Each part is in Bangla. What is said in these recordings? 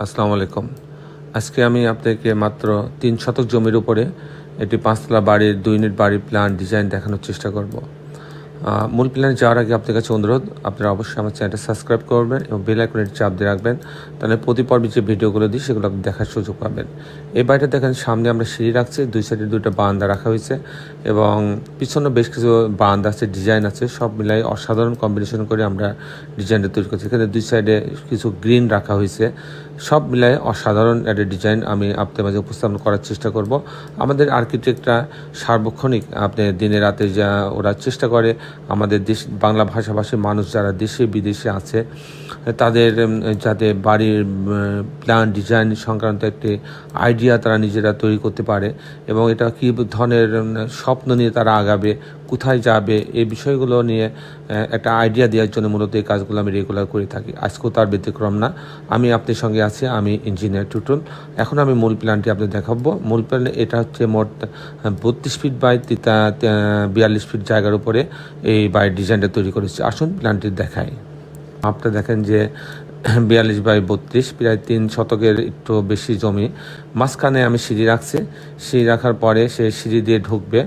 আসসালামু আলাইকুম। আজকে আমি আপনাকে মাত্র ৩ শতক জমির উপরে একটি ৫ তলা বাড়ির ২ ইউনিট বাড়ির প্ল্যান ডিজাইন দেখানোর চেষ্টা করব। মূল প্ল্যানে যাওয়ার আগে আপনার কাছে অনুরোধ, আপনারা অবশ্যই আমার চ্যানেলটা সাবস্ক্রাইব করবেন এবং বেল আইকনের চাপ দিয়ে রাখবেন, তাহলে প্রতি পর্বে যে ভিডিওগুলো দিই সেগুলো আপনি দেখার সুযোগ পাবেন। এই বাড়িটা দেখেন, সামনে আমরা সিঁড়ি রাখছি, দুই সাইডে দুটো বারান্দা রাখা হয়েছে এবং পিছনে বেশ কিছু বারান্দা আছে, ডিজাইন আছে, সব মিলাই অসাধারণ কম্বিনেশন করে আমরা ডিজাইনটা তৈরি করছি। এখানে দুই সাইডে কিছু গ্রিন রাখা হয়েছে, সব মিলায় অসাধারণ একটা ডিজাইন আমি আপনাদের মাঝে উপস্থাপন করার চেষ্টা করব। আমাদের আর্কিটেক্টরা সার্বক্ষণিক আপনি দিনে রাতে যা ওরা চেষ্টা করে আমাদের দেশ বাংলা ভাষাভাষী মানুষ যারা দেশে বিদেশে আছে তাদের যাতে বাড়ির প্ল্যান ডিজাইন সংক্রান্ত একটি আইডিয়া তারা নিজেরা তৈরি করতে পারে এবং এটা কী ধরনের স্বপ্ন নিয়ে তারা আগাবে, কোথায় যাবে, এই বিষয়গুলো নিয়ে একটা আইডিয়া দেওয়ার জন্য মূলত এই কাজগুলো আমি রেগুলার করে থাকি। আজকেও তার ব্যতিক্রম না। আমি আপনার সঙ্গে আছি, আমি ইঞ্জিনিয়ার টুটুল। এখন আমি মূল প্ল্যানটি আপনাদের দেখাবো। মূল প্ল্যান এটা হচ্ছে মোট 32 ফিট বাই 42 ফিট জায়গার উপরে এই বাড়ির ডিজাইনটা তৈরি করেছি। আসুন প্ল্যানটি দেখাই। আপনারা দেখেন যে 42 বাই 32, প্রায় 3 শতকের একটু বেশি জমি। মাঝখানে আমি সিঁড়ি রাখছি, সিঁড়ি রাখার পরে সে সিঁড়ি দিয়ে ঢুকবে,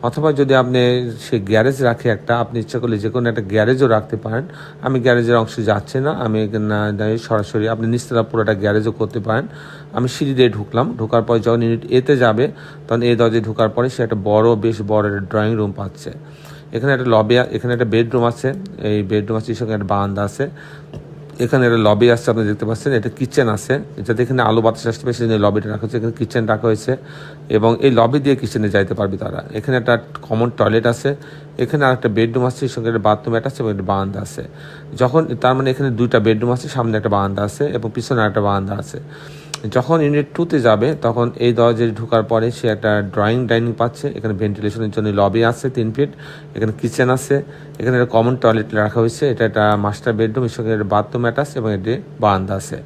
অথবা যদি আপনি সে গ্যারেজ রাখে একটা, আপনি ইচ্ছা করলে যে কোনো একটা গ্যারেজও রাখতে পারেন। আমি গ্যারেজের অংশ যাচ্ছে না, আমি সরাসরি আপনি নিচতলা পুরোটা গ্যারেজও করতে পারেন। আমি সিঁড়ি দিয়ে ঢুকলাম, ঢোকার পরে যখন ইউনিট এতে যাবে তখন এই দরজায় ঢোকার পরে সে একটা বেশ বড় একটা ড্রয়িং রুম পাচ্ছে। এখানে একটা লবি, এখানে একটা বেডরুম আছে, এই বেডরুম আছে, সঙ্গে একটা বারান্দা আছে। এখানে একটা লবি আসছে, আপনি দেখতে পাচ্ছেন, এটা কিচেন আছে, যাতে এখানে আলো বাতাস আসতে পারে সেজন্য লবিটা রাখা হয়েছে। এখানে কিচেন রাখা হয়েছে এবং এই লবি দিয়ে কিচেনে যাইতে পারবে তারা। এখানে একটা কমন টয়লেট আছে, এখানে আর একটা বেডরুম আছে, সঙ্গে একটা বাথরুম আছে এবং একটা বারান্দা আছে। যখন তার মানে এখানে দুইটা বেডরুম আছে, সামনে একটা বারান্দা আছে এবং পিছনে একটা বারান্দা আছে। যখন ইউনিট 2-তে যাবে তখন এই দরজায় ঢোকার পরে সে একটা ডাইনিং পাচ্ছে। এখানে ভেন্টিলেশনের জন্য লবি আছে 3 ফিট, এখানে কিচেন আছে, এখানে একটা কমন টয়লেট রাখা হয়েছে, এটা একটা মাস্টার বেডরুম, এর সঙ্গে একটা বাথরুম অ্যাটাচ এবং একটি বারান্দা আছে।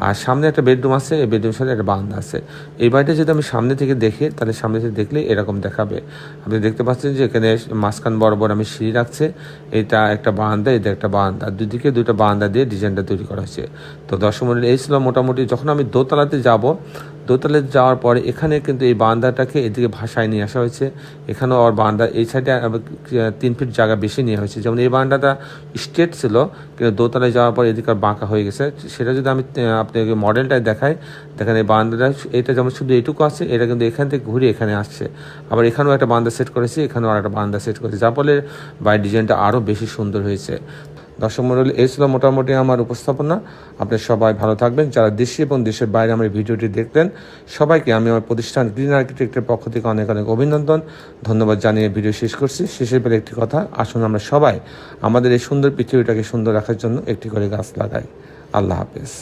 আর সামনে একটা বেডরুম আছে, এই বেডরুমের সাথে একটা বারান্দা আছে। এই বাড়িটা যদি আমি সামনে থেকে দেখি তাহলে সামনে থেকে দেখলে এরকম দেখাবে। আপনি দেখতে পাচ্ছেন যে এখানে মাঝখান বরাবর আমি সিঁড়ি রাখছে, এটা একটা বারান্দা, এটা একটা বারান্দা, দুদিকে দুটো বারান্দা দিয়ে ডিজাইনটা তৈরি করা হয়েছে। তো দর্শক মণ্ডলী, এই ছিল মোটামুটি। যখন আমি দোতলাতে যাব, দোতলাতে যাওয়ার পরে এখানে কিন্তু এই বারান্দাটাকে এদিকে ভাষায় নিয়ে আসা হয়েছে। এখানেও আর বারান্দা এই সাইডে 3 ফিট জায়গা বেশি নেওয়া হয়েছে। যেমন এই বারান্দাটা স্ট্রেট ছিল, কিন্তু দোতলায় যাওয়ার পর এদিকে আর বাঁকা হয়ে গেছে। সেটা যদি আমি আপনাকে মডেলটাই দেখাই, দেখেন এই বারান্দাটা, এটা যেমন শুধু এইটুকু আছে, এটা কিন্তু এখান থেকে ঘুরে এখানে আসছে। আবার এখানেও একটা বারান্দা সেট করেছি, এখানেও আর একটা বারান্দা সেট করেছি, যার ফলে বাড়ির ডিজাইনটা আরও বেশি সুন্দর হয়েছে। দর্শক মণ্ডলী, এই ছিল মোটামুটি আমার উপস্থাপনা। আপনি সবাই ভালো থাকবেন। যারা দেশে এবং দেশের বাইরে আমার ভিডিওটি দেখলেন, সবাইকে আমি আমার প্রতিষ্ঠান গ্রিন আর্কিটেক্টের পক্ষ থেকে অনেক অনেক অভিনন্দন, ধন্যবাদ জানিয়ে ভিডিও শেষ করছি। শেষের পরে একটি কথা, আসুন আমরা সবাই আমাদের এই সুন্দর পৃথিবীটাকে সুন্দর রাখার জন্য একটি করে গাছ লাগাই। আল্লাহ হাফেজ।